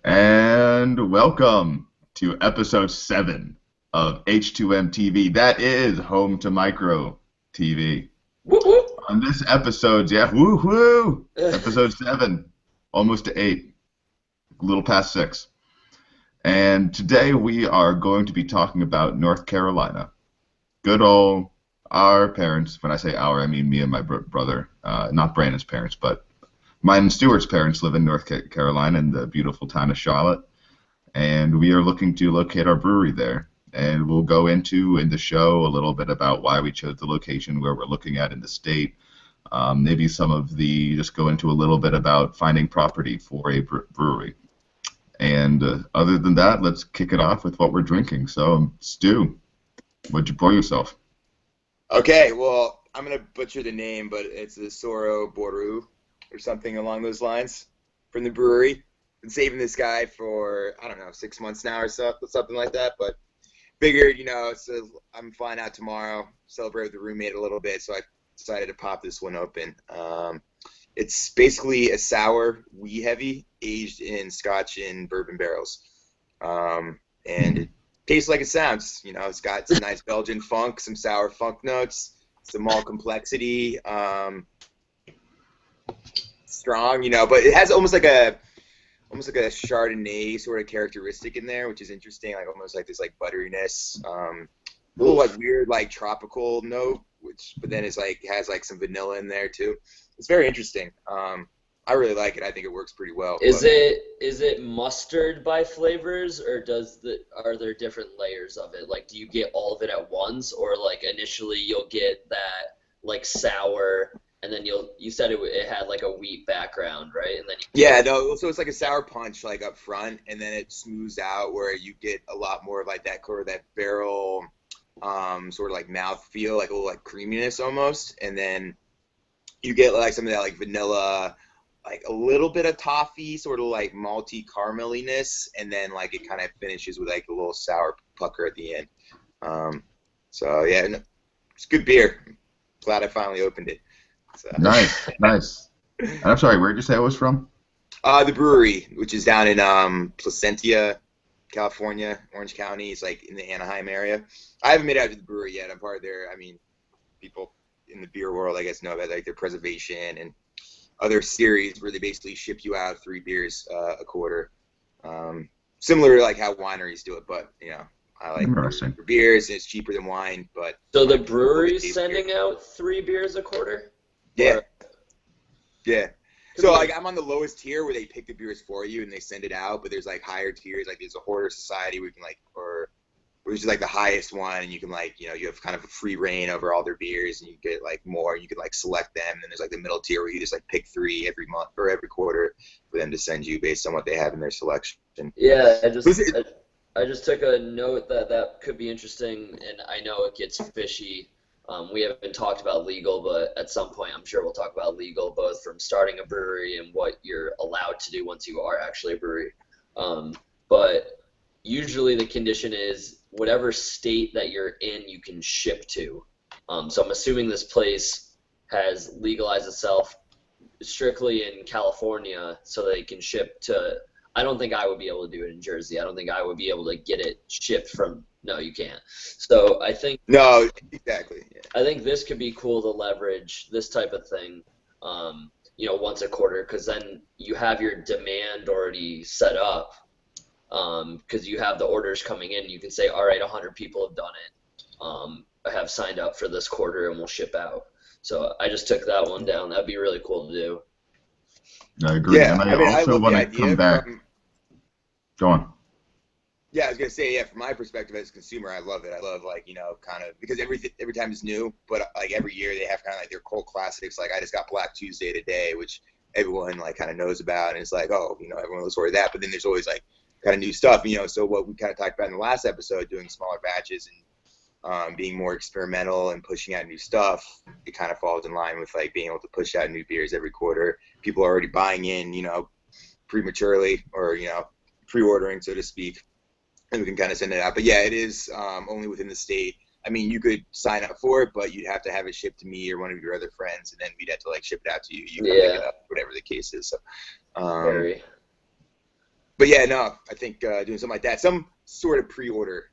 And welcome to episode 7 of H2MTV. That is Home to Micro TV. Whoop, whoop. On this episode, woo! Episode 7, almost to 8, a little past 6. And today we are going to be talking about North Carolina. Good old our parents. When I say our, I mean me and my brother. Not Brandon's parents, but mine and Stuart's parents live in North Carolina in the beautiful town of Charlotte. And we are looking to locate our brewery there. And we'll go into in the show a little bit about why we chose the location, where we're looking at in the state. Maybe just go into a little bit about finding property for a brewery. And other than that, let's kick it off with what we're drinking. So, Stu, what'd you pour yourself? Okay, well, I'm going to butcher the name, but it's the Soro Boru or something along those lines from the brewery. Been saving this guy for, 6 months now or something like that, but figured, so I'm flying out tomorrow, celebrate with the roommate a little bit, so I decided to pop this one open. It's basically a sour, wee heavy, aged in Scotch and bourbon barrels. And it tastes like it sounds. It's got some nice Belgian funk, some sour funk notes, some malt complexity, strong, but it has almost like a Chardonnay sort of characteristic in there, which is interesting, like almost like this like butteriness, a little like weird like tropical note, but then it's like has like some vanilla in there too. It's very interesting. I really like it. I think it works pretty well. Is it mustard by flavors, or are there different layers of it? Like, do you get all of it at once, or like initially you'll get that like sour, and then you said it had like a wheat background, right? And then so it's like a sour punch like up front, and then it smooths out where you get a lot more of like that barrel sort of like mouth feel, like a little like creaminess almost, and then you get like some of that like vanilla, like a little bit of toffee, sort of like malty carameliness, and then like it kind of finishes with like a little sour pucker at the end. It's good beer. Glad I finally opened it. So. Nice. And I'm sorry, where did you say it was from? The brewery, which is down in Placentia, California, Orange County. It's like in the Anaheim area. I haven't made it out to the brewery yet. I'm part of their, people in the beer world, I guess, know about like their preservation and other series where they basically ship you out 3 beers a quarter. Similar to like how wineries do it, but I like beers, and it's cheaper than wine. But so the brewery's sending out 3 beers a quarter? Yeah. So like I'm on the lowest tier where they pick the beers for you and they send it out, but there's like higher tiers, like there's a hoarder society where you can which is like the highest one, and you can like, you have kind of a free reign over all their beers, and you get like more, you can like select them. And then there's like the middle tier where you just like pick 3 every month or every quarter for them to send you based on what they have in their selection. Yeah, I just took a note that could be interesting, and I know it gets fishy. We haven't talked about legal, but at some point I'm sure we'll talk about legal, both from starting a brewery and what you're allowed to do once you are actually a brewery. But usually the condition is whatever state that you're in, you can ship to. So I'm assuming this place has legalized itself strictly in California so they can ship to. I don't think I would be able to do it in Jersey. I don't think I would be able to get it shipped from. No, you can't. So I think. No, exactly. Yeah. I think this could be cool to leverage this type of thing, once a quarter, because then you have your demand already set up. Because you have the orders coming in, you can say, all right, 100 people have done it. I have signed up for this quarter, and we'll ship out. So I just took that one down. That'd be really cool to do. I agree. Yeah, and I also want to come back. Go on. Yeah, I was gonna say, from my perspective as a consumer, I love it. I love kind of because every time it's new, but like every year they have kind of like their cult classics. Like I just got Black Tuesday today, which everyone like kind of knows about, and it's like, everyone looks forward to that. But then there's always like kind of new stuff, so what we kind of talked about in the last episode, doing smaller batches and being more experimental and pushing out new stuff, it kind of falls in line with like being able to push out new beers every quarter. People are already buying in, prematurely or, pre-ordering, so to speak, and we can kind of send it out. But yeah, it is only within the state. I mean, you could sign up for it, but you'd have to have it shipped to me or one of your other friends, and then we'd have to like ship it out to you. You can pick it up, whatever the case is. So Um, Very. but yeah, no, I think doing something like that, some sort of pre-order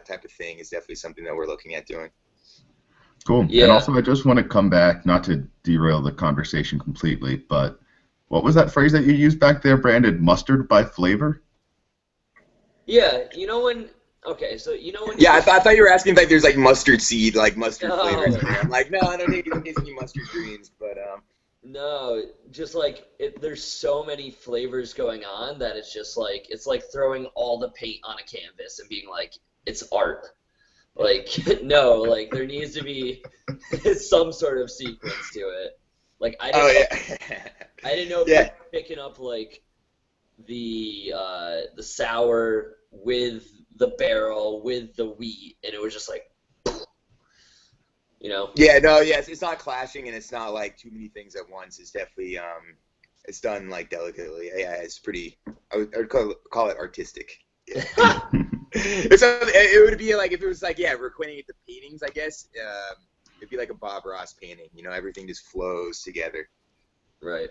type of thing is definitely something that we're looking at doing. Cool. And Yeah. also, I just want to come back, not to derail the conversation completely, but what was that phrase that you used back there, Brandon? Mustard by flavor? Yeah. Okay, so when you Yeah, just I thought you were asking if there's like mustard seed, like mustard flavors no, in there. I'm like, no, I don't think there's any mustard greens, but no, just like there's so many flavors going on that it's like throwing all the paint on a canvas and being like it's art. Like no, like there needs to be some sort of sequence to it. Like oh yeah, I didn't know if you were yeah, picking up like the sour with the barrel with the wheat, and it was just like you know. yeah. No, yes, it's not clashing, and it's not like too many things at once. It's definitely it's done like delicately. Yeah, it's pretty. I would call it artistic. Yeah. It would be like if it was like yeah, we're pointing at the paintings, I guess. It'd be like a Bob Ross painting. Everything just flows together. Right.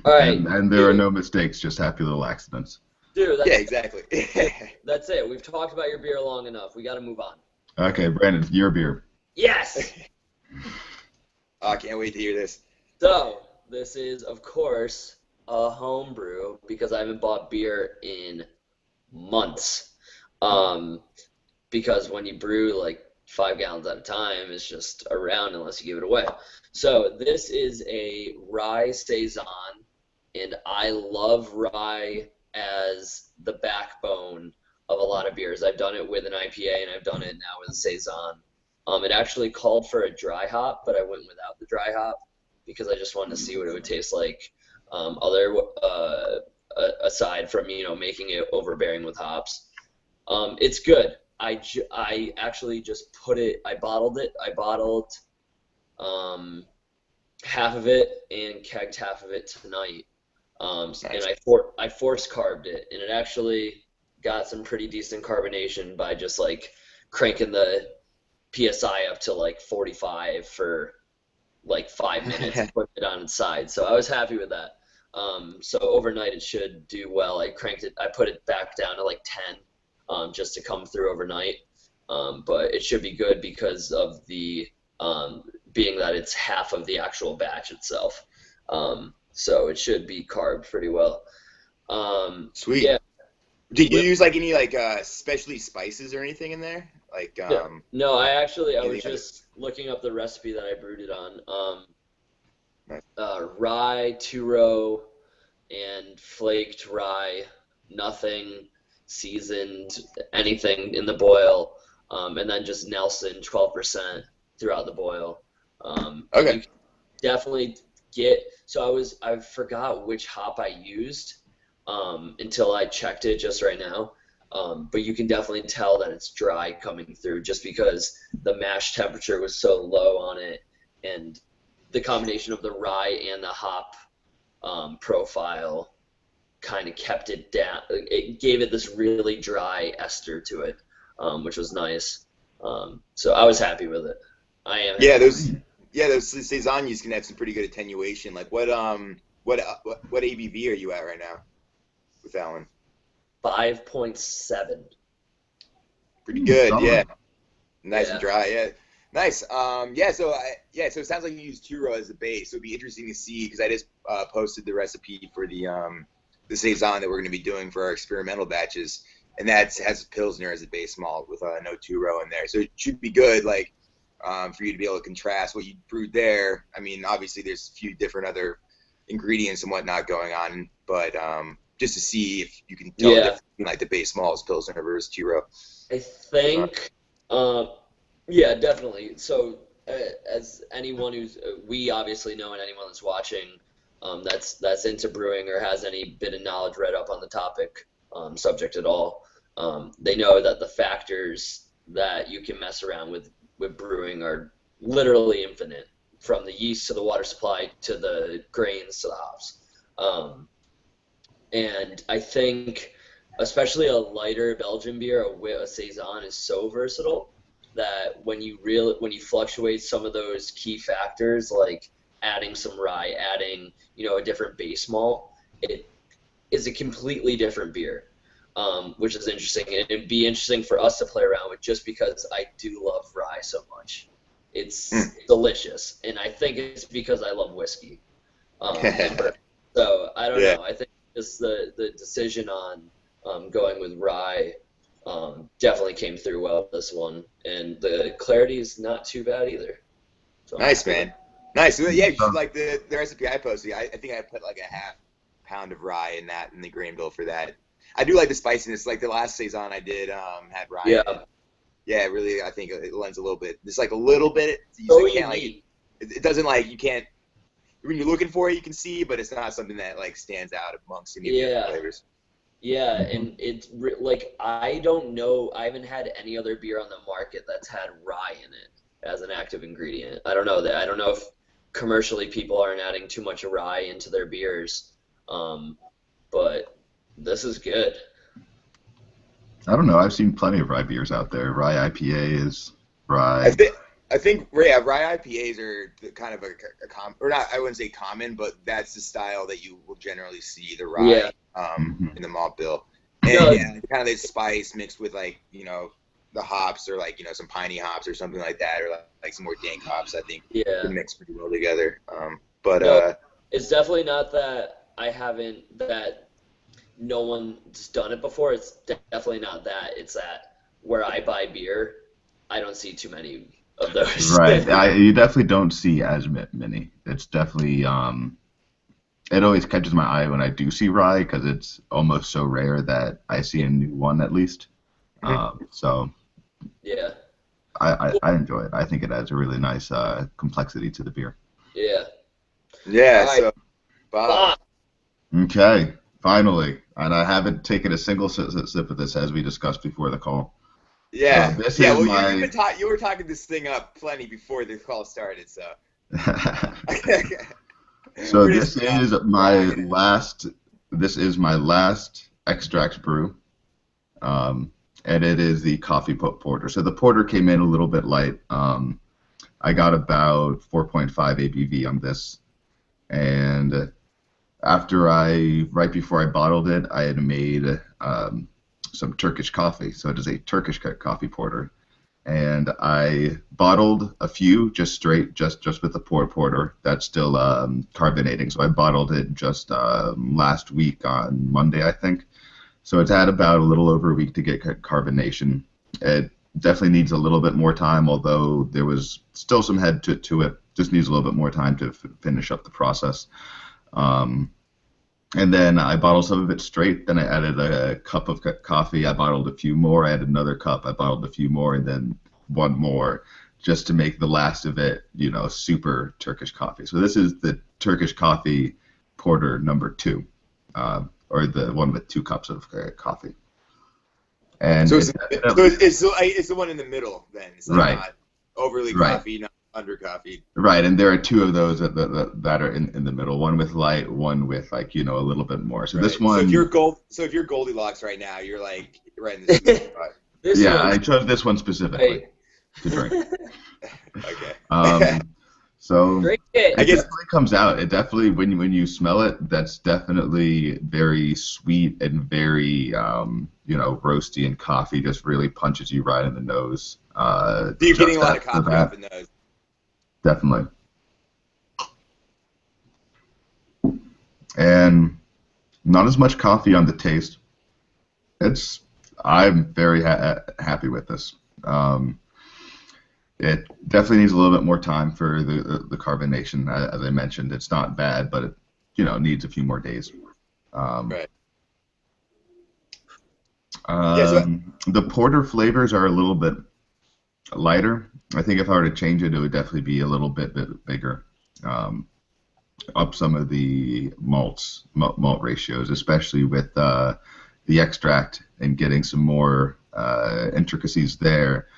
All right, And there are dude. no mistakes, just happy little accidents. Dude, Yeah, exactly. that's it. We've talked about your beer long enough. We got to move on. Okay, Brandon, your beer. Yes. Oh, I can't wait to hear this. So this is, of course, a home brew because I haven't bought beer in months. Um, because when you brew like 5 gallons at a time, it's just around unless you give it away. So this is a rye saison, and I love rye as the backbone of a lot of beers. I've done it with an IPA, and I've done it now with a saison. It actually called for a dry hop, but I went without the dry hop because I just wanted to see what it would taste like. Other aside from making it overbearing with hops, it's good. I actually just I bottled it. I bottled um, half of it and kegged half of it tonight. And Nice. I force carbed it, and it actually got some pretty decent carbonation by just like cranking the PSI up to like 45 for like 5 minutes and putting it on its side. So I was happy with that. So overnight it should do well. I put it back down to like 10, just to come through overnight. But it should be good because of the being that it's half of the actual batch itself. So it should be carved pretty well. Sweet. Yeah, Did you with use like any like specialty spices or anything in there? Like no, I was anything other? just looking up the recipe that I brewed it on. Nice. Rye, two-row, and flaked rye, nothing seasoned, anything in the boil, and then just Nelson 12% throughout the boil. And Okay. you can definitely get. So I forgot which hop I used until I checked it just right now. But you can definitely tell that it's dry coming through just because the mash temperature was so low on it, and the combination of the rye and the hop profile kind of kept it down. It gave it this really dry ester to it, which was nice. So I was happy with it. I am Yeah, happy. those saisons can have some pretty good attenuation. Like what ABV are you at right now with that one? 5.7. Pretty good. Yeah. Solid. Nice and Yeah. dry. Yeah. Nice. So it sounds like you use two-row as the base. So it'd be interesting to see because I just posted the recipe for the saison that we're going to be doing for our experimental batches, and that has Pilsner as a base malt with no two-row in there. So it should be good, like for you to be able to contrast what you brewed there. I mean, obviously there's a few different other ingredients and whatnot going on, but just to see if you can tell the Yeah. difference between like the base malt is Pilsner versus two-row. I think, um, yeah, definitely. So, as anyone we obviously know, and anyone that's watching, that's into brewing or has any bit of knowledge read up on the topic, subject at all, they know that the factors that you can mess around with brewing are literally infinite, from the yeast to the water supply to the grains to the hops. Um, and I think, especially a lighter Belgian beer, a saison is so versatile that when you fluctuate some of those key factors, like adding some rye, adding a different base malt, it is a completely different beer, which is interesting. And it'd be interesting for us to play around with just because I do love rye so much. It's delicious, and I think it's because I love whiskey. So I don't Yeah. know. I think just the decision on going with rye definitely came through well with this one, and the clarity is not too bad either. So Nice, man. Nice. Well, yeah, you should like the recipe I posted. I think I put like a half pound of rye in the grain bill for that. I do like the spiciness. Like the last saison I did had rye. Yeah. In it. Yeah, really. I think it lends a little bit. Just like a little bit. So You can't like. It doesn't like you can't. When you're looking for it, you can see, but it's not something that like stands out amongst any of the other flavors. Yeah, and it's like I don't know. I haven't had any other beer on the market that's had rye in it as an active ingredient. I don't know that. I don't know if commercially people aren't adding too much rye into their beers, but this is good. I don't know. I've seen plenty of rye beers out there. Rye IPAs, rye. I think rye IPAs are kind of a common, or not. I wouldn't say common, but that's the style that you will generally see the rye in the malt bill. And kind of this spice mixed with like the hops or like some piney hops or something like that, or like some more dank hops. I think they mix pretty well together. It's definitely not that I haven't that no one's done it before. It's definitely not that. It's that where I buy beer, I don't see too many of those. Right. You definitely don't see as many. It's definitely it always catches my eye when I do see rye because it's almost so rare that I see a new one at least. So yeah, I enjoy it. I think it adds a really nice complexity to the beer. Yeah. Right. So Bob. Okay, finally, and I haven't taken a single sip of this as we discussed before the call. Yeah. So you were talking this thing up plenty before the call started, so. So this is my last. This is my last extract brew, and it is the coffee porter. So the porter came in a little bit light. I got about 4.5 ABV on this, and right before I bottled it, I had made some Turkish coffee. So it is a Turkish coffee porter. And I bottled a few just with the porter. That's still carbonating. So I bottled it just last week on Monday, I think. So it's had about a little over a week to get carbonation. It definitely needs a little bit more time, although there was still some head to it. Just needs a little bit more time to finish up the process. And then I bottled some of it straight. Then I added a cup of coffee. I bottled a few more. I added another cup. I bottled a few more, and then one more, just to make the last of it, super Turkish coffee. So this is the Turkish coffee porter number 2, or the one with 2 cups of coffee. And so it's the one in the middle then. It's like not overly coffee, not under coffee. Right, and there are 2 of those that are in the middle. One with light, one with a little bit more. So this one. So if you're Goldilocks right now, you're like right in the sweet spot. I chose this one specifically to drink. Okay. So drink it definitely comes out. It definitely when you smell it, that's definitely very sweet and very roasty, and coffee just really punches you right in the nose. So you're getting a lot of coffee off the nose. Definitely. And not as much coffee on the taste. I'm very happy with this. It definitely needs a little bit more time for the carbonation. As I mentioned, it's not bad, but it needs a few more days. Right. The porter flavors are a little bit lighter. I think if I were to change it, it would definitely be a little bit bigger. Up some of the malt ratios, especially with the extract and getting some more intricacies there.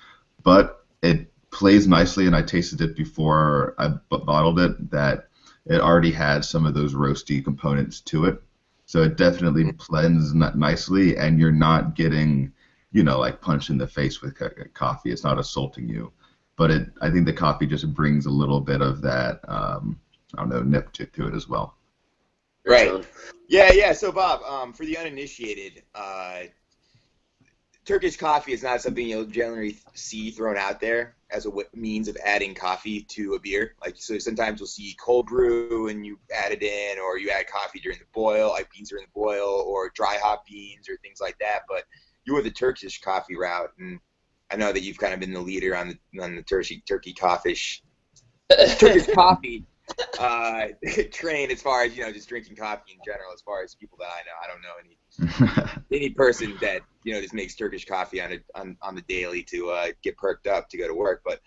But it plays nicely, and I tasted it before I bottled it, that it already had some of those roasty components to it. So it definitely blends nicely, and you're not getting, like punched in the face with coffee. It's not assaulting you. But I think the coffee just brings a little bit of that, nip to it as well. Right. Tone. Yeah. So Bob, for the uninitiated, Turkish coffee is not something you'll generally see thrown out there as a means of adding coffee to a beer. Like, so sometimes you'll see cold brew and you add it in, or you add coffee during the boil, like beans during the boil, or dry hop beans or things like that. But you were the Turkish coffee route, and I know that you've kind of been the leader on the Turkish coffee train, as far as just drinking coffee in general. As far as people that I don't know any person that just makes Turkish coffee on the daily to get perked up to go to work. But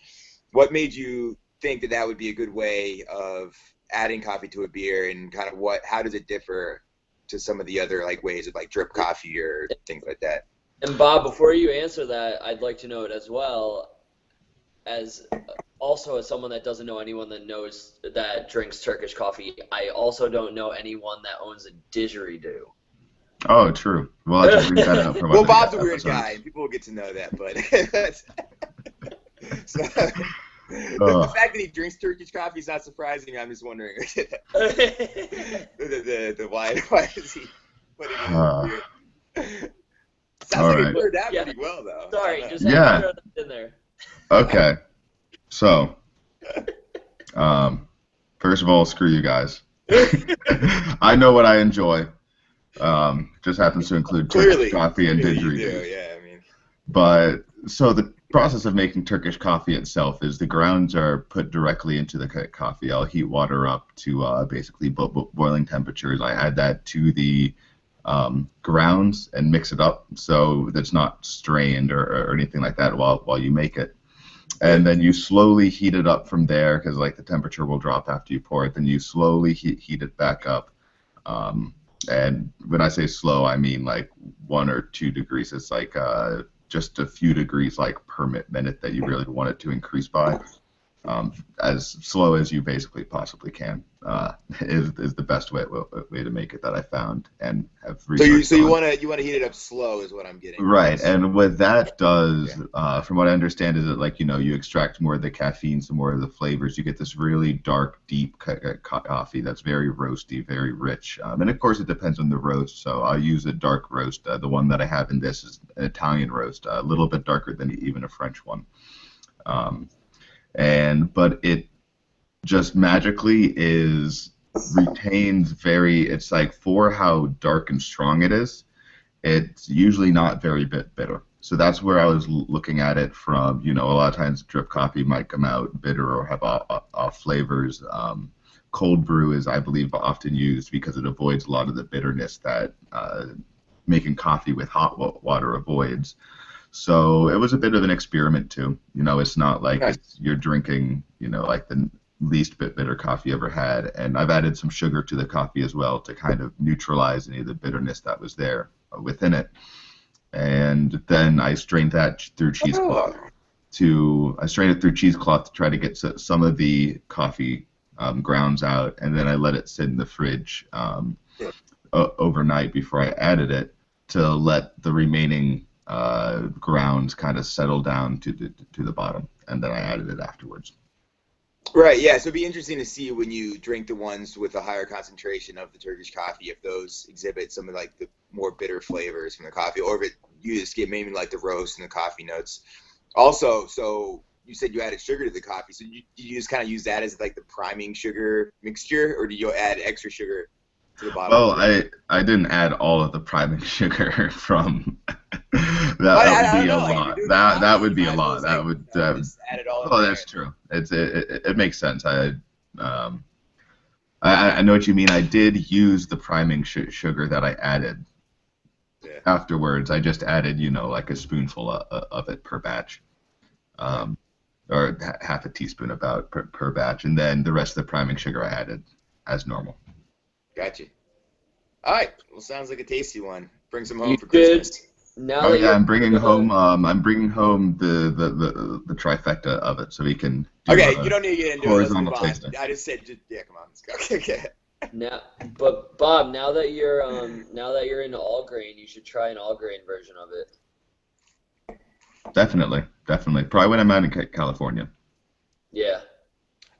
what made you think that would be a good way of adding coffee to a beer, and kind of how does it differ to some of the other ways of drip coffee or things like that? And Bob, before you answer that, I'd like to know it as well, as someone that doesn't know anyone that drinks Turkish coffee. I also don't know anyone that owns a didgeridoo. Oh, true. Well, I just read that out from well, Bob's a weird guy, and people will get to know that, but so, the fact that he drinks Turkish coffee is not surprising. I'm just wondering why is he putting it in beer? Sounds like it turned out pretty well, though. Sorry, just had to throw that in there. Okay. So, first of all, screw you guys. I know what I enjoy. Just happens to include Turkish coffee and didgeridoos. Yeah, I mean. But so the process of making Turkish coffee itself is the grounds are put directly into the coffee. I'll heat water up to basically boiling temperatures. I add that to the grounds and mix it up so that's not strained or anything like that while you make it. And then you slowly heat it up from there, because the temperature will drop after you pour it. Then you slowly heat it back up. And when I say slow, I mean 1 or 2 degrees. It's just a few degrees per minute that you really want it to increase by. As slow as you basically possibly can is the best way to make it that I found and have researched. So you want to heat it up slow is what I'm getting. Right, and what that does, from what I understand, is that you extract more of the caffeine, some more of the flavors. You get this really dark, deep coffee that's very roasty, very rich, and of course it depends on the roast. So I'll use a dark roast. The one that I have in this is an Italian roast, a little bit darker than even a French one. But it just magically retains it's for how dark and strong it is, it's usually not very bitter. So that's where I was looking at it from. A lot of times drip coffee might come out bitter or have off flavors. Cold brew is, I believe, often used because it avoids a lot of the bitterness that making coffee with hot water avoids. So it was a bit of an experiment too. It's not you're drinking, the least bit bitter coffee ever had. And I've added some sugar to the coffee as well to kind of neutralize any of the bitterness that was there within it. And then I strained that through cheesecloth. I strained it through cheesecloth to try to get some of the coffee grounds out, and then I let it sit in the fridge overnight before I added it to let the remaining grounds kind of settle down to the bottom, and then I added it afterwards. Right, yeah, so it'd be interesting to see when you drink the ones with a higher concentration of the Turkish coffee, if those exhibit some of the more bitter flavors from the coffee, or if you just get maybe the roast and the coffee notes. Also, so you said you added sugar to the coffee, so you just kind of use that as the priming sugar mixture, or do you add extra sugar to the bottom? Well, I didn't add all of the priming sugar from that would be a lot. That would be a lot. That would just add it all in oh, there. that's true. It makes sense. I know what you mean. I did use the priming sugar that I added afterwards. I just added a spoonful of it per batch, or half a teaspoon about per batch, and then the rest of the priming sugar I added as normal. Gotcha. All right. Well, sounds like a tasty one. Bring some home for Christmas. I'm bringing home. I'm bringing home the trifecta of it, so we can. You don't need to get into it. Let's move on. Tasting. I just said, come on, let's go. Okay. Now, but Bob, now that you're into all grain, you should try an all grain version of it. Definitely. Probably when I'm out in California. Yeah.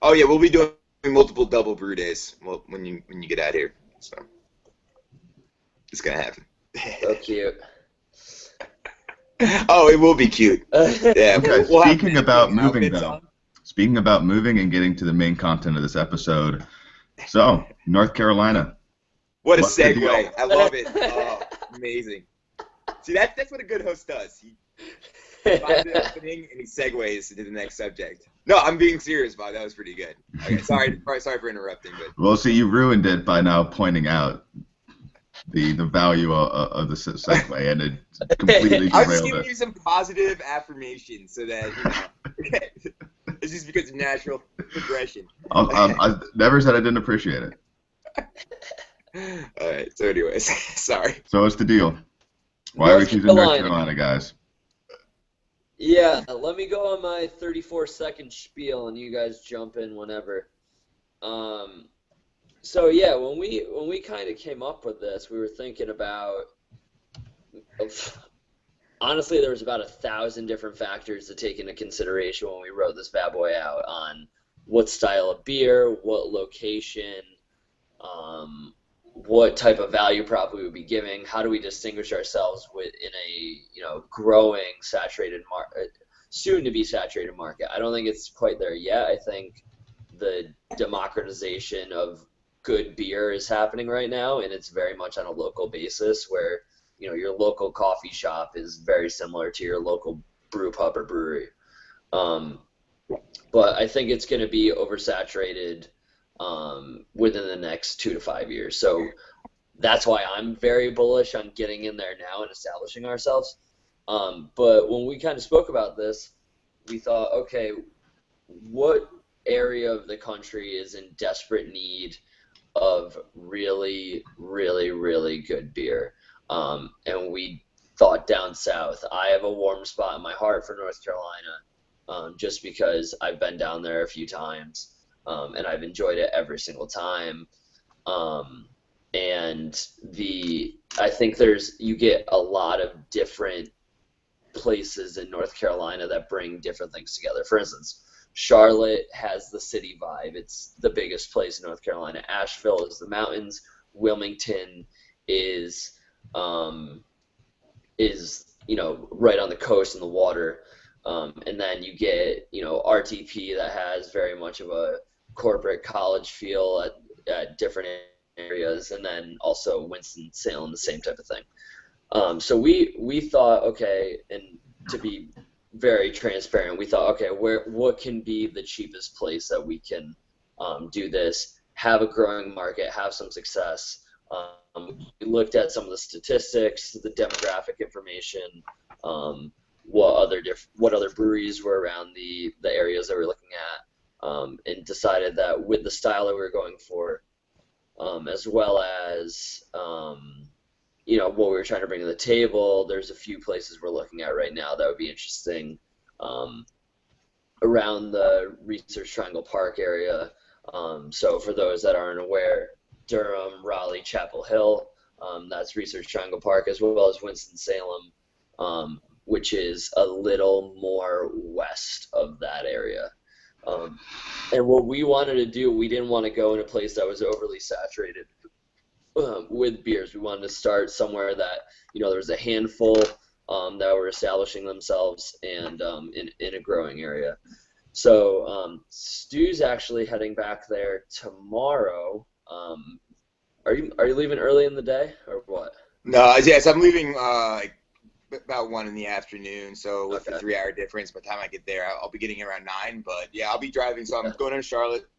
Oh yeah, we'll be doing multiple double brew days when you get out here. So it's gonna happen. So cute. Oh, it will be cute. Yeah, Okay, we'll have speaking about matching moving outfits though, on. speaking about moving and getting to the main content of this episode. So, North Carolina, What a what's the deal? segue! I love it. Oh, amazing. See, that's what a good host does. He finds the opening and he segues into the next subject. No, I'm being serious, Bob. That was pretty good. Okay, sorry for interrupting, but Well, see, you ruined it by now pointing out the value of the segue, and it completely I was just derailed giving it. you some positive affirmation so that it's just because of natural progression. I never said I didn't appreciate it. All right. So, anyways, sorry. So what's the deal? Why are we North choosing North Carolina. Carolina, guys? Yeah, let me go on my 34-second spiel and you guys jump in whenever. So yeah, when we kind of came up with this, we were thinking about honestly, there was about 1,000 different factors to take into consideration when we wrote this bad boy out on what style of beer, what location, what type of value prop we would be giving, how do we distinguish ourselves in a growing saturated market, soon to be saturated market. I don't think it's quite there yet. I think the democratization of good beer is happening right now, and it's very much on a local basis where your local coffee shop is very similar to your local brew pub or brewery. But I think it's going to be oversaturated within the next 2 to 5 years. So that's why I'm very bullish on getting in there now and establishing ourselves. But when we kind of spoke about this, we thought, okay, what area of the country is in desperate need of really, really, really good beer? And we thought down south. I have a warm spot in my heart for North Carolina, just because I've been down there a few times, and I've enjoyed it every single time. And I think you get a lot of different places in North Carolina that bring different things together. For instance, Charlotte has the city vibe. It's the biggest place in North Carolina. Asheville is the mountains. Wilmington is right on the coast and the water. And then you get RTP that has very much of a corporate college feel at different areas, and then also Winston-Salem, the same type of thing. So we thought, okay, and to be very transparent, we thought, okay, what can be the cheapest place that we can do this, have a growing market, have some success. We looked at some of the statistics, the demographic information, what other breweries were around the areas that we're looking at, and decided that with the style that we were going for, as well as what we were trying to bring to the table, there's a few places we're looking at right now that would be interesting around the Research Triangle Park area. So for those that aren't aware, Durham, Raleigh, Chapel Hill, that's Research Triangle Park, as well as Winston-Salem, which is a little more west of that area. And what we wanted to do, we didn't want to go in a place that was overly saturated with beers. We wanted to start somewhere that there was a handful that were establishing themselves and in a growing area. So Stu's actually heading back there tomorrow. Are you leaving early in the day or what? No, yes, I'm leaving about 1 in the afternoon. So with Okay. the 3-hour difference, by the time I get there, I'll be getting around 9. But yeah, I'll be driving. So I'm going to Charlotte,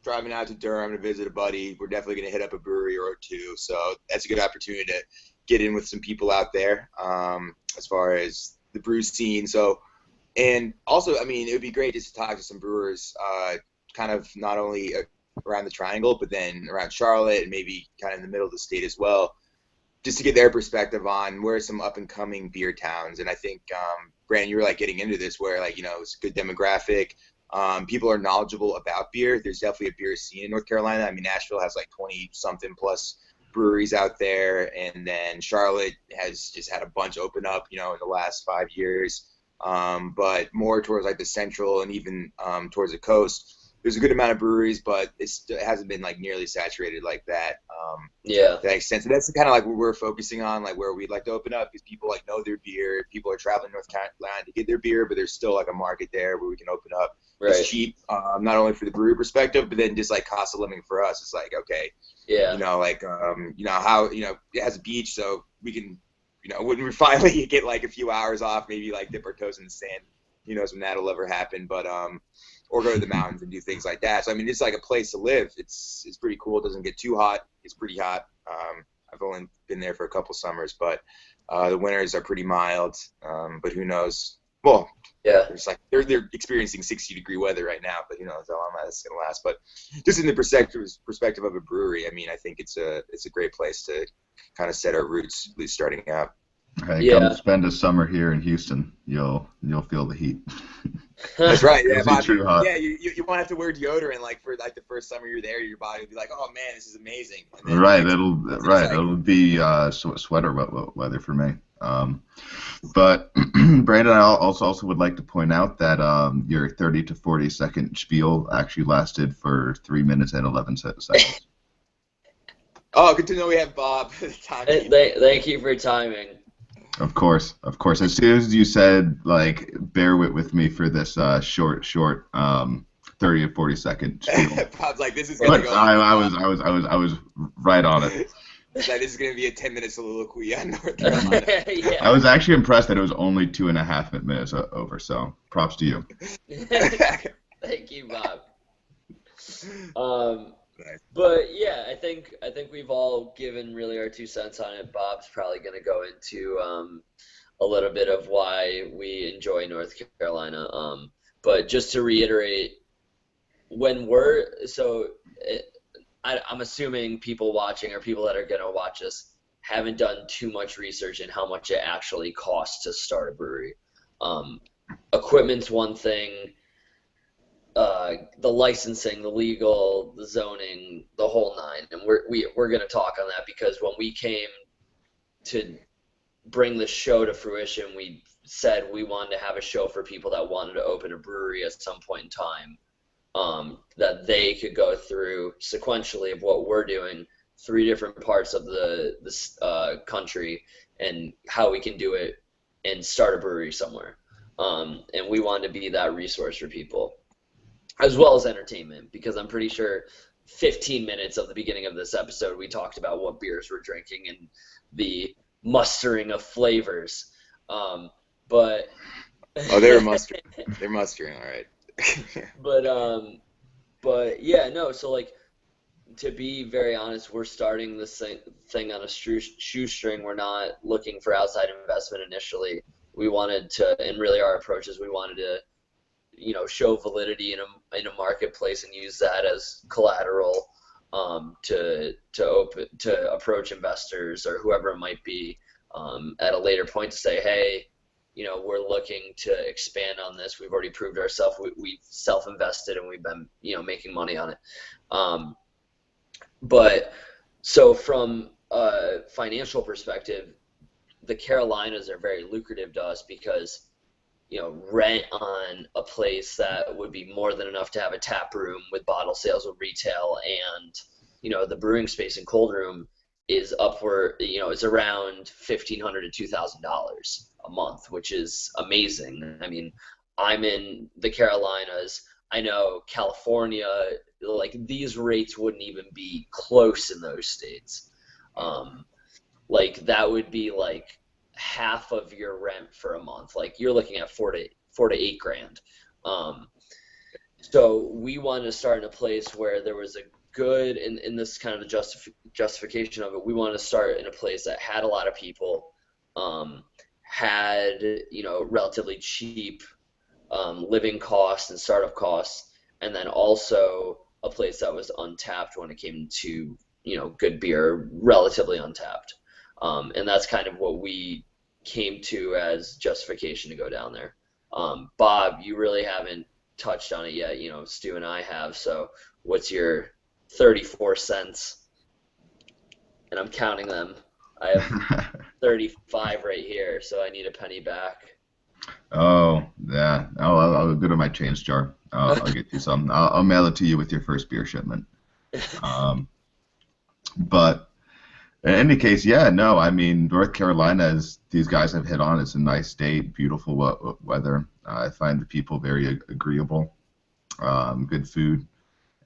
driving out to Durham to visit a buddy. We're definitely going to hit up a brewery or two. So that's a good opportunity to get in with some people out there as far as the brew scene. So, and also, I mean, it would be great just to talk to some brewers kind of not only around the Triangle, but then around Charlotte and maybe kind of in the middle of the state as well, just to get their perspective on where some up and coming beer towns. And I think, Brandon, you were like getting into this where it's a good demographic. People are knowledgeable about beer. There's definitely a beer scene in North Carolina. I mean, Nashville has like 20 something plus breweries out there. And then Charlotte has just had a bunch open up, in the last 5 years. But more towards like the central and even towards the coast, there's a good amount of breweries, but it hasn't been like nearly saturated like that. Yeah. That makes sense. And that's kind of like what we're focusing on, like where we'd like to open up, because people like know their beer. People are traveling North Carolina to get their beer, but there's still like a market there where we can open up. Right. It's cheap, not only for the brewery perspective, but then just like cost of living for us. It's like, okay, Yeah. you know, like you know how, you know, it has a beach, so we can, you know, when we finally get like a few hours off, maybe like dip our toes in the sand. Who knows when that'll ever happen, but or go to the mountains and do things like that. So I mean, it's like a place to live. It's pretty cool. It doesn't get too hot. It's pretty hot. I've only been there for a couple summers, but the winters are pretty mild. But who knows? Well, Yeah. it's like they're experiencing 60-degree weather right now, but who knows how long that's gonna last. But just in the perspective of a brewery, I mean, I think it's a great place to kind of set our roots, at least starting out. Hey, Yeah. come spend a summer here in Houston. You'll feel the heat. That's right. Yeah, It'll be true hot. yeah. You won't have to wear deodorant like for like the first summer you're there. Your body will be like, oh man, this is amazing. And then, Right. like, It'll be sweater weather for me. But Brandon, I also would like to point out that your 30 to 40 second spiel actually lasted for 3 minutes and 11 seconds. Oh, good to know we have Bob. Thank you for timing. Of course. As soon as you said, like, bear with me for this short 30 to 40 second spiel. Bob's like, this is gonna go. I was right on it. This is gonna be a 10-minute soliloquy on North Carolina. Yeah. I was actually impressed that it was only 2.5 minutes over. So props to you. Thank you, Bob. But yeah, I think we've all given really our 2 cents on it. Bob's probably going to go into a little bit of why we enjoy North Carolina. But just to reiterate, I'm assuming people watching or people that are going to watch us haven't done too much research in how much it actually costs to start a brewery. Equipment's one thing. The licensing, the legal, the zoning, the whole nine, and we're going to talk on that, because when we came to bring the show to fruition, we said we wanted to have a show for people that wanted to open a brewery at some point in time, that they could go through sequentially of what we're doing, 3 different parts of the country, and how we can do it and start a brewery somewhere. And we wanted to be that resource for people, as well as entertainment, because I'm pretty sure 15 minutes of the beginning of this episode we talked about what beers we're drinking and the mustering of flavors. But they're mustering. They're mustering, all right. But yeah, no. So like, to be very honest, we're starting this thing on a shoestring. We're not looking for outside investment initially. We wanted to, and really our approach is we wanted to, you know, show validity in a marketplace and use that as collateral to approach investors or whoever it might be at a later point to say, hey, you know, we're looking to expand on this. We've already proved ourselves. We've self-invested and we've been, you know, making money on it. But so from a financial perspective, the Carolinas are very lucrative to us because, you know, rent on a place that would be more than enough to have a tap room with bottle sales with retail, and, you know, the brewing space and cold room is upward, you know, it's around $1,500 to $2,000 a month, which is amazing. I mean, I'm in the Carolinas. I know California, like, these rates wouldn't even be close in those states. Like, that would be like half of your rent for a month. Like, you're looking at $4 to $8 grand. So we wanted to start in a place where there was a good, and this kind of the justification of it, we wanted to start in a place that had a lot of people, had, you know, relatively cheap living costs and startup costs, and then also a place that was untapped when it came to, you know, good beer, relatively untapped. And that's kind of what we came to as justification to go down there. Bob, you really haven't touched on it yet. You know, Stu and I have. So what's your 34 cents? And I'm counting them. I have 35 right here, so I need a penny back. Oh, Yeah, I'll go to my change jar. I'll get you some. I'll mail it to you with your first beer shipment. Um, but in any case, yeah, no, I mean, North Carolina, as these guys have hit on, it's a nice state, beautiful weather. I find the people very agreeable, good food.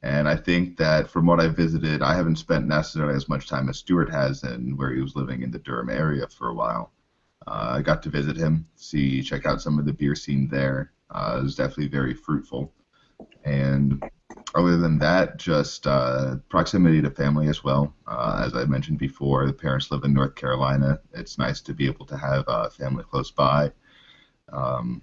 And I think that from what I visited, I haven't spent necessarily as much time as Stuart has in where he was living in the Durham area for a while. I got to visit him, check out some of the beer scene there. It was definitely very fruitful. And other than that, just proximity to family as well. As I mentioned before, the parents live in North Carolina. It's nice to be able to have family close by. Um,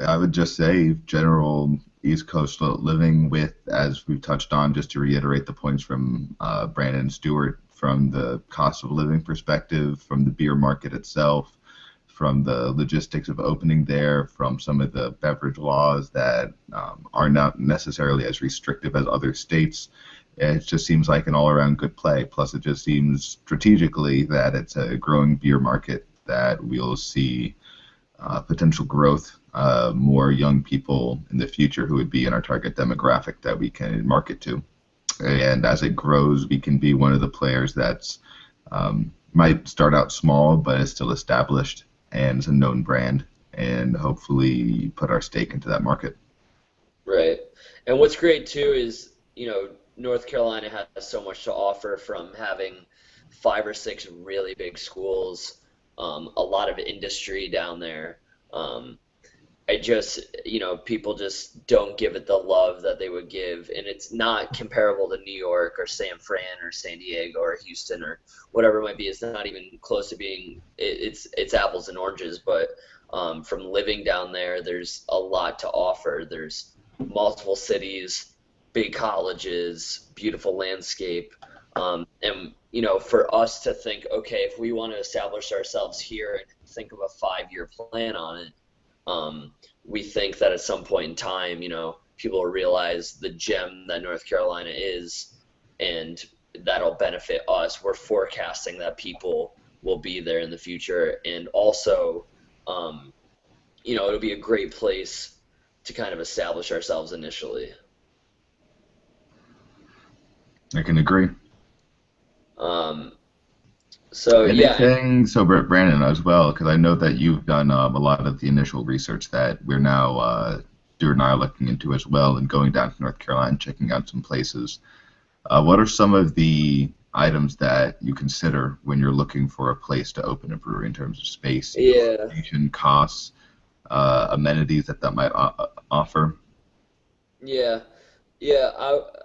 I would just say general East Coast living with, as we've touched on, just to reiterate the points from Brandon and Stewart, from the cost of living perspective, from the beer market itself, from the logistics of opening there, from some of the beverage laws that are not necessarily as restrictive as other states. It just seems like an all-around good play. Plus, it just seems strategically that it's a growing beer market that we'll see potential growth, more young people in the future who would be in our target demographic that we can market to. And as it grows, we can be one of the players that's might start out small, but is still established and is a known brand, and hopefully put our stake into that market. Right. And what's great too is, North Carolina has so much to offer from having 5 or 6 really big schools, a lot of industry down there. Um, I just, people just don't give it the love that they would give, and it's not comparable to New York or San Fran or San Diego or Houston or whatever it might be. It's not even close to being. It's apples and oranges, but from living down there, there's a lot to offer. There's multiple cities, big colleges, beautiful landscape, and for us to think, okay, if we want to establish ourselves here and think of a 5-year plan on it. We think that at some point in time, people will realize the gem that North Carolina is, and that'll benefit us. We're forecasting that people will be there in the future, and also, it'll be a great place to kind of establish ourselves initially. I can agree. Um, so yeah, Anything, so Brandon as well, because I know that you've done a lot of the initial research that we're now, Stuart and I are looking into as well, and going down to North Carolina, checking out some places. What are some of the items that you consider when you're looking for a place to open a brewery in terms of space, yeah, location, costs, amenities that might offer? yeah. Yeah,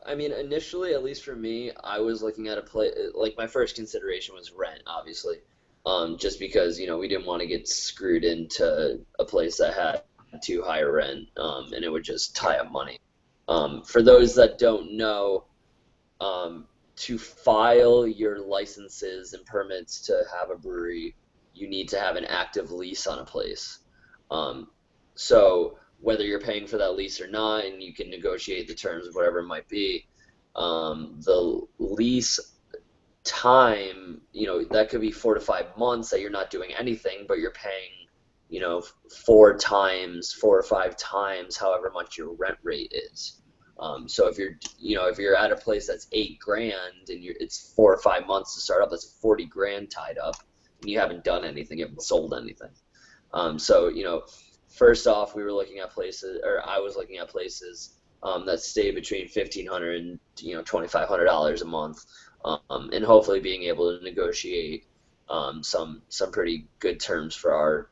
I mean, initially, at least for me, I was looking at a place, like my first consideration was rent, obviously. Just because, we didn't want to get screwed into a place that had too high a rent, and it would just tie up money. For those that don't know, to file your licenses and permits to have a brewery, you need to have an active lease on a place. Um, so whether you're paying for that lease or not, and you can negotiate the terms of whatever it might be, the lease time, that could be 4 to 5 months that you're not doing anything, but you're paying, 4 or 5 times, however much your rent rate is. So if you're at a place that's 8 grand and it's 4 or 5 months to start up, that's 40 grand tied up, and you haven't done anything, you haven't sold anything. So, first off, we were looking at places, or I was looking at places that stay between $1,500 and $2,500 a month, and hopefully being able to negotiate some pretty good terms for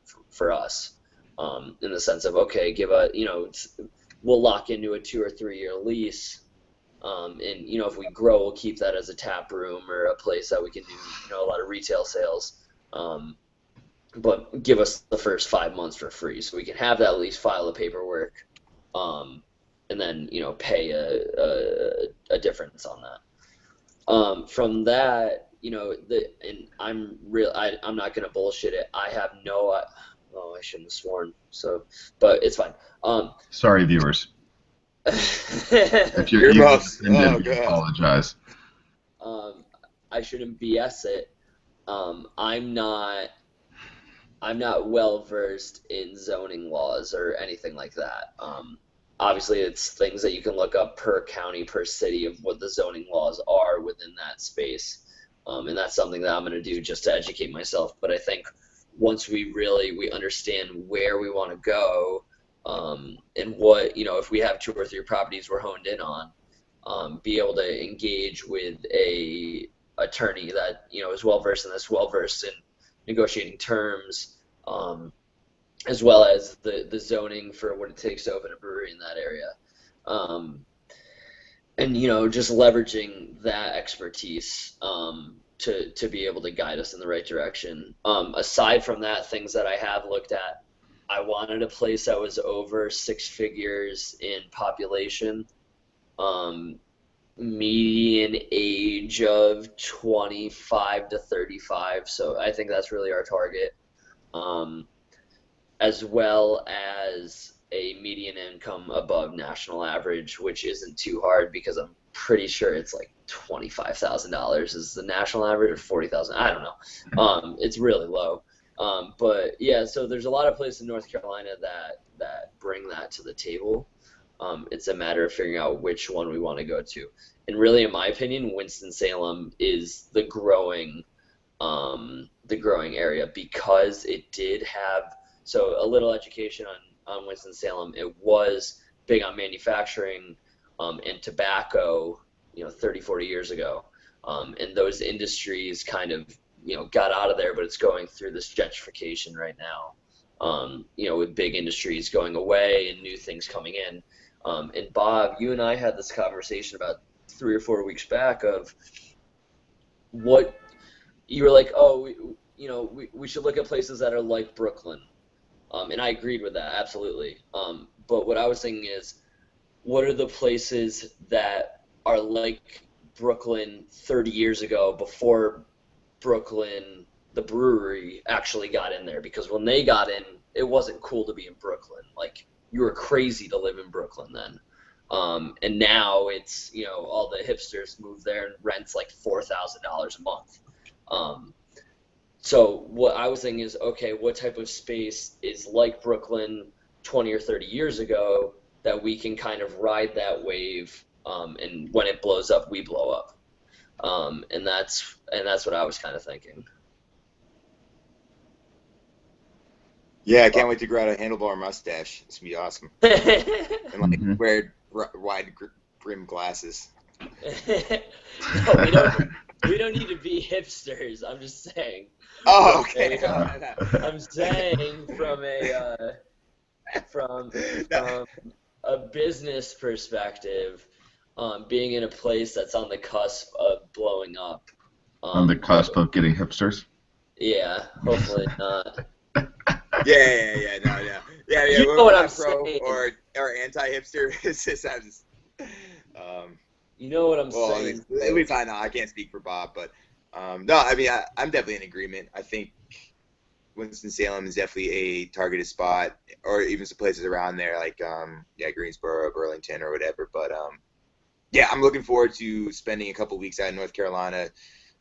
us, in the sense of, okay, we'll lock into a 2 or 3 year lease. And if we grow, we'll keep that as a tap room or a place that we can do a lot of retail sales. But give us the first 5 months for free, so we can have that lease, file the paperwork, and then pay a difference on that. From that, and I'm not gonna bullshit it. I have no. Oh, I shouldn't have sworn. So, but it's fine. Sorry, viewers. If you're Your easily most. Oh offended, we god. apologize. I shouldn't BS it. I'm not I'm not well versed in zoning laws or anything like that. Obviously, it's things that you can look up per county, per city of what the zoning laws are within that space. And that's something that I'm going to do just to educate myself. But I think once we understand where we want to go, and what, if we have two or three properties we're honed in on, be able to engage with a attorney that, is well versed in this, well versed in negotiating terms, as well as the zoning for what it takes to open a brewery in that area. Um, and just leveraging that expertise, to be able to guide us in the right direction. Aside from that, things that I have looked at, I wanted a place that was over six figures in population, um, median age of 25 to 35. So I think that's really our target. Um, as well as a median income above national average, which isn't too hard because I'm pretty sure it's like $25,000 is the national average, or 40,000. I don't know. It's really low. But yeah, so there's a lot of places in North Carolina that bring that to the table. It's a matter of figuring out which one we want to go to. And really, in my opinion, Winston-Salem is the growing area, because it did have, so a little education on Winston-Salem. It was big on manufacturing, and tobacco, 30, 40 years ago. And those industries kind of, got out of there, but it's going through this gentrification right now. With big industries going away and new things coming in. And Bob, you and I had this conversation about 3 or 4 weeks back of what you were like, oh, we should look at places that are like Brooklyn. And I agreed with that, absolutely. But what I was thinking is, what are the places that are like Brooklyn 30 years ago, before Brooklyn, the brewery, actually got in there? Because when they got in, it wasn't cool to be in Brooklyn. Like, you were crazy to live in Brooklyn then. And now it's, all the hipsters move there and rents like $4,000 a month. Um, so what I was thinking is, okay, what type of space is like Brooklyn 20 or 30 years ago that we can kind of ride that wave, and when it blows up, we blow up. And that's what I was kind of thinking. Yeah, I can't wait to grow out a handlebar mustache. It's gonna be awesome. And like Hmm. wear wide brim glasses. No, we don't need to be hipsters. I'm just saying Oh, from okay. I'm saying from a business perspective, being in a place that's on the cusp of blowing up. On the But cusp of getting hipsters. yeah, hopefully not. Yeah. No. Yeah. You know We're what I'm not pro saying. or anti hipster. It's just I'm just. Um, You know what I'm well, saying. at So least I know. I can't speak for Bob, but no. I mean, I'm definitely in agreement. I think Winston-Salem is definitely a targeted spot, or even some places around there, like yeah, Greensboro, Burlington, or whatever. But yeah, I'm looking forward to spending a couple weeks out in North Carolina,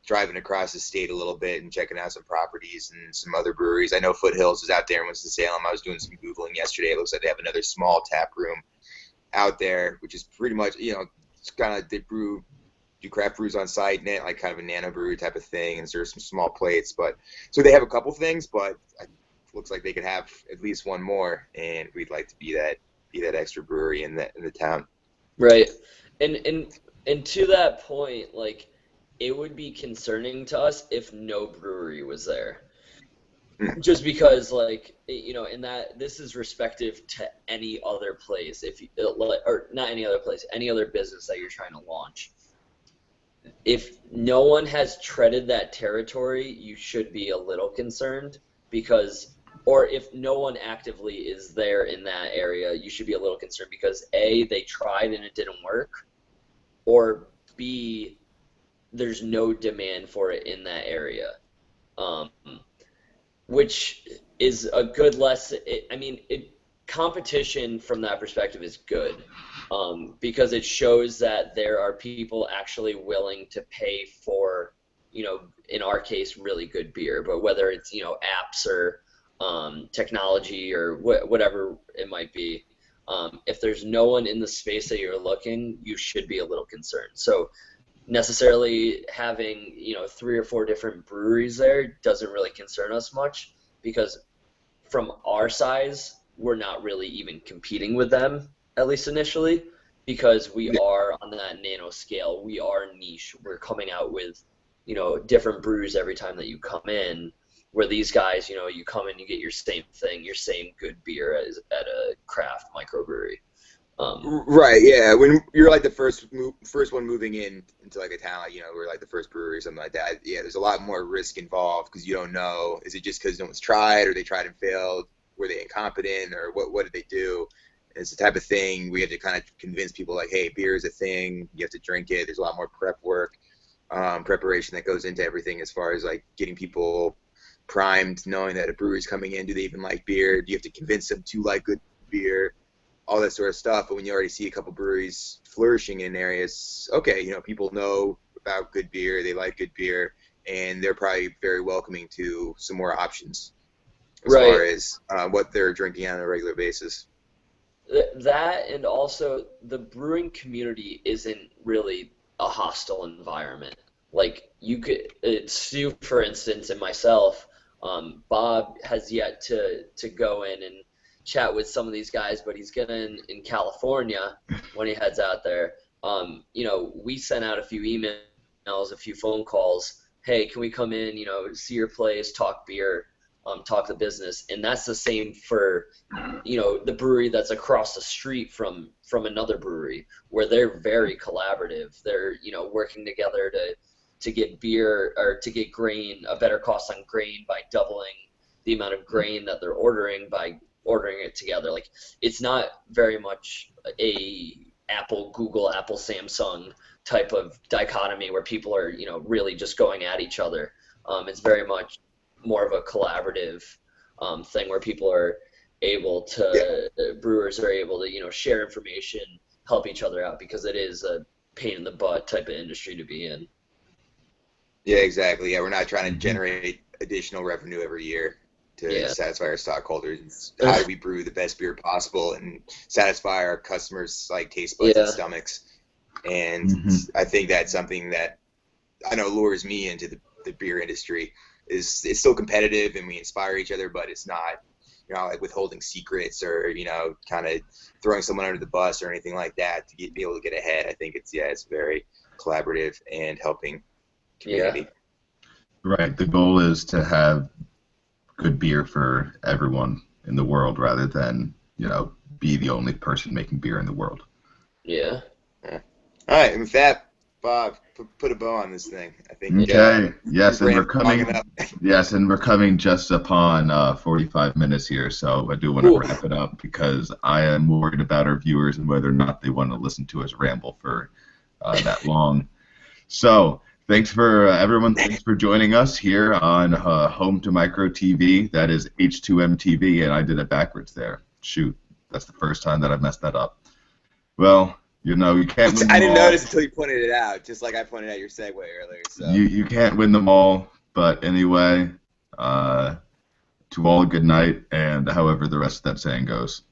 driving across the state a little bit and checking out some properties and some other breweries. I know Foothills is out there in Winston-Salem. I was doing some Googling yesterday. It looks like they have another small tap room out there, which is pretty much, it's kind of, they do craft brews on site, like kind of a nano brew type of thing, and there's some small plates. But so they have a couple things, but it looks like they could have at least one more, and we'd like to be that extra brewery in the town. right, and to that point, like, it would be concerning to us if no brewery was there. Hmm. Just because, like, in that this is respective to any other place, if you, or not any other place, any other business that you're trying to launch. If no one has treaded that territory, you should be a little concerned, because, or if no one actively is there in that area, you should be a little concerned because A, they tried and it didn't work, or B, there's no demand for it in that area. Um, which is a good lesson. I mean, competition from that perspective is good, because it shows that there are people actually willing to pay for, in our case, really good beer. But whether it's, apps or technology or whatever it might be. If there's no one in the space that you're looking, you should be a little concerned. So necessarily having 3 or 4 different breweries there doesn't really concern us much because from our size, we're not really even competing with them, at least initially, because we are on that nano scale. We are niche. We're coming out with, different brews every time that you come in, where these guys, you come in, you get your same thing, your same good beer as at a craft microbrewery. Right, yeah. When you're like the first one moving in into like a town, we're like the first brewery or something like that. Yeah, there's a lot more risk involved because you don't know. Is it just because no one's tried, or they tried and failed? Were they incompetent, or what did they do? And it's the type of thing we have to kind of convince people like, hey, beer is a thing. You have to drink it. There's a lot more prep work, preparation that goes into everything as far as like getting people primed, knowing that a brewery's coming in. Do they even like beer? Do you have to convince them to like good beer? All that sort of stuff. But when you already see a couple breweries flourishing in areas, okay, people know about good beer, they like good beer, and they're probably very welcoming to some more options as far Right. as what they're drinking on a regular basis. That and also the brewing community isn't really a hostile environment. Like you could, Stu, for instance, and myself, Bob has yet to go in and chat with some of these guys, but he's gonna in California when he heads out there. We sent out a few emails, a few phone calls. Hey, can we come in? See your place, talk beer, talk the business, and that's the same for the brewery that's across the street from another brewery where they're very collaborative. They're working together to get beer or to get grain a better cost on grain by doubling the amount of grain that they're ordering by ordering it together. Like it's not very much a Apple, Google, Apple, Samsung type of dichotomy where people are really just going at each other. It's very much more of a collaborative thing where people are able Yeah, to brewers are able to share information, help each other out because it is a pain in the butt type of industry to be in. yeah, exactly. Yeah, we're not trying to Mhm. generate additional revenue every year to Yeah. satisfy our stockholders. It's how do we brew the best beer possible and satisfy our customers' like taste buds and Yeah. stomachs? And Mhm. I think that's something that I know lures me into the beer industry. Is it's still competitive and we inspire each other, but it's not like withholding secrets or kind of throwing someone under the bus or anything like that to be able to get ahead. I think it's very collaborative and helping Yeah. community. Right. The goal is to have good beer for everyone in the world rather than, be the only person making beer in the world. Yeah. Yeah. All right, and with that, Bob, put a bow on this thing. I think Okay. we've ran long enough. Yes, and we're coming just upon 45 minutes here, so I do want to Whew. wrap it up because I am worried about our viewers and whether or not they want to listen to us ramble for that long. So, thanks for everyone. Thanks for joining us here on Home to Micro TV. That is H2MTV, and I did it backwards there. Shoot, that's the first time that I've messed that up. Well, you can't win I them didn't all. notice until you pointed it out, just like I pointed out your segue earlier. So, You can't win them all, but anyway, uh, to all a good night, and however the rest of that saying goes.